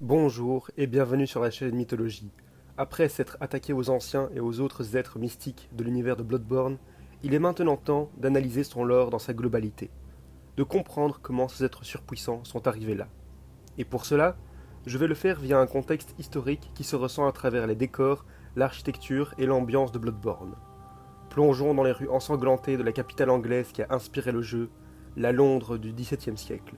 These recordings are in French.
Bonjour et bienvenue sur la chaîne Mythologie. Après s'être attaqué aux anciens et aux autres êtres mystiques de l'univers de Bloodborne, il est maintenant temps d'analyser son lore dans sa globalité, de comprendre comment ces êtres surpuissants sont arrivés là. Et pour cela, je vais le faire via un contexte historique qui se ressent à travers les décors, l'architecture et l'ambiance de Bloodborne. Plongeons dans les rues ensanglantées de la capitale anglaise qui a inspiré le jeu, la Londres du XVIIe siècle.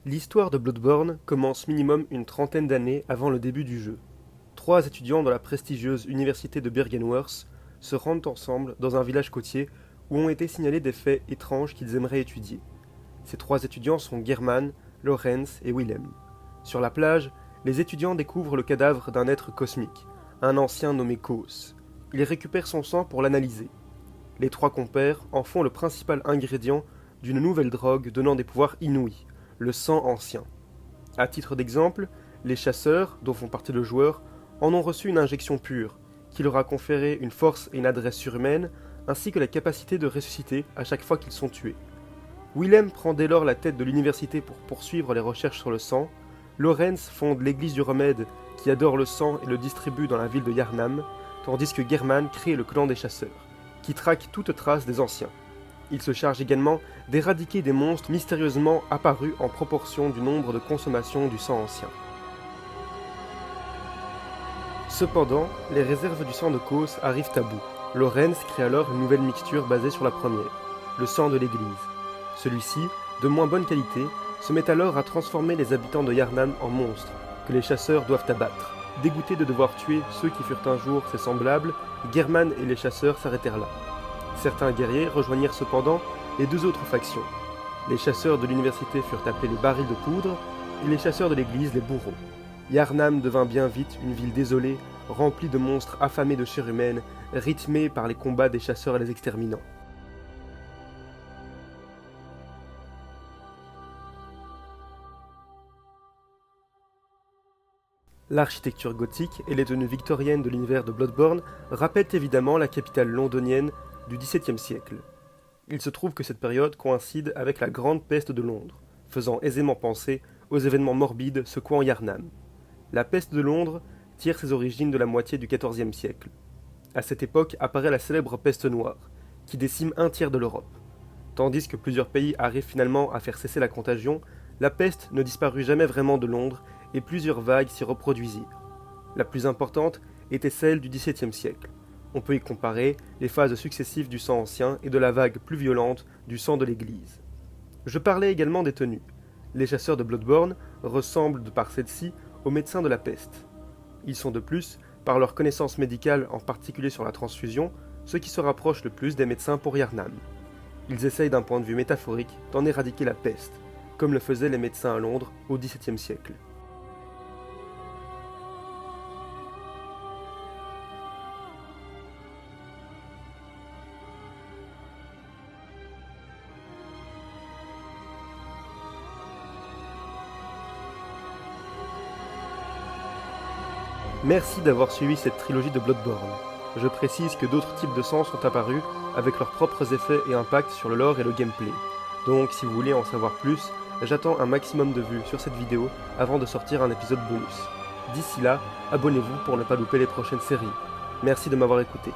L'histoire de Bloodborne commence minimum une trentaine d'années avant le début du jeu. Trois étudiants de la prestigieuse université de Byrgenwerth se rendent ensemble dans un village côtier où ont été signalés des faits étranges qu'ils aimeraient étudier. Ces trois étudiants sont German, Lorenz et Willem. Sur la plage, les étudiants découvrent le cadavre d'un être cosmique, un ancien nommé Kos. Ils récupèrent son sang pour l'analyser. Les trois compères en font le principal ingrédient d'une nouvelle drogue donnant des pouvoirs inouïs, le sang ancien. À titre d'exemple, les chasseurs, dont font partie le joueur, en ont reçu une injection pure, qui leur a conféré une force et une adresse surhumaine, ainsi que la capacité de ressusciter à chaque fois qu'ils sont tués. Willem prend dès lors la tête de l'université pour poursuivre les recherches sur le sang. Lorenz fonde l'église du remède, qui adore le sang et le distribue dans la ville de Yharnam, tandis que German crée le clan des chasseurs, qui traque toute trace des anciens. Il se charge également d'éradiquer des monstres mystérieusement apparus en proportion du nombre de consommation du sang ancien. Cependant, les réserves du sang de Kos arrivent à bout. Lorenz crée alors une nouvelle mixture basée sur la première, le sang de l'église. Celui-ci, de moins bonne qualité, se met alors à transformer les habitants de Yharnam en monstres, que les chasseurs doivent abattre. Dégoûtés de devoir tuer ceux qui furent un jour ses semblables, German et les chasseurs s'arrêtèrent là. Certains guerriers rejoignirent cependant les deux autres factions. Les chasseurs de l'université furent appelés les barils de poudre, et les chasseurs de l'église les bourreaux. Yharnam devint bien vite une ville désolée, remplie de monstres affamés de chair humaine, rythmée par les combats des chasseurs les exterminant. L'architecture gothique et les tenues victoriennes de l'univers de Bloodborne rappellent évidemment la capitale londonienne du XVIIe siècle. Il se trouve que cette période coïncide avec la Grande Peste de Londres, faisant aisément penser aux événements morbides secouant Yharnam. La peste de Londres tire ses origines de la moitié du XIVe siècle. À cette époque apparaît la célèbre peste noire, qui décime un tiers de l'Europe. Tandis que plusieurs pays arrivent finalement à faire cesser la contagion, la peste ne disparut jamais vraiment de Londres et plusieurs vagues s'y reproduisirent. La plus importante était celle du XVIIe siècle. On peut y comparer les phases successives du sang ancien et de la vague plus violente du sang de l'Église. Je parlais également des tenues. Les chasseurs de Bloodborne ressemblent de par celle-ci aux médecins de la peste. Ils sont de plus, par leur connaissance médicale en particulier sur la transfusion, ceux qui se rapprochent le plus des médecins pour Yharnam. Ils essayent d'un point de vue métaphorique d'en éradiquer la peste, comme le faisaient les médecins à Londres au XVIIe siècle. Merci d'avoir suivi cette trilogie de Bloodborne. Je précise que d'autres types de sang sont apparus avec leurs propres effets et impacts sur le lore et le gameplay. Donc si vous voulez en savoir plus, j'attends un maximum de vues sur cette vidéo avant de sortir un épisode bonus. D'ici là, abonnez-vous pour ne pas louper les prochaines séries. Merci de m'avoir écouté.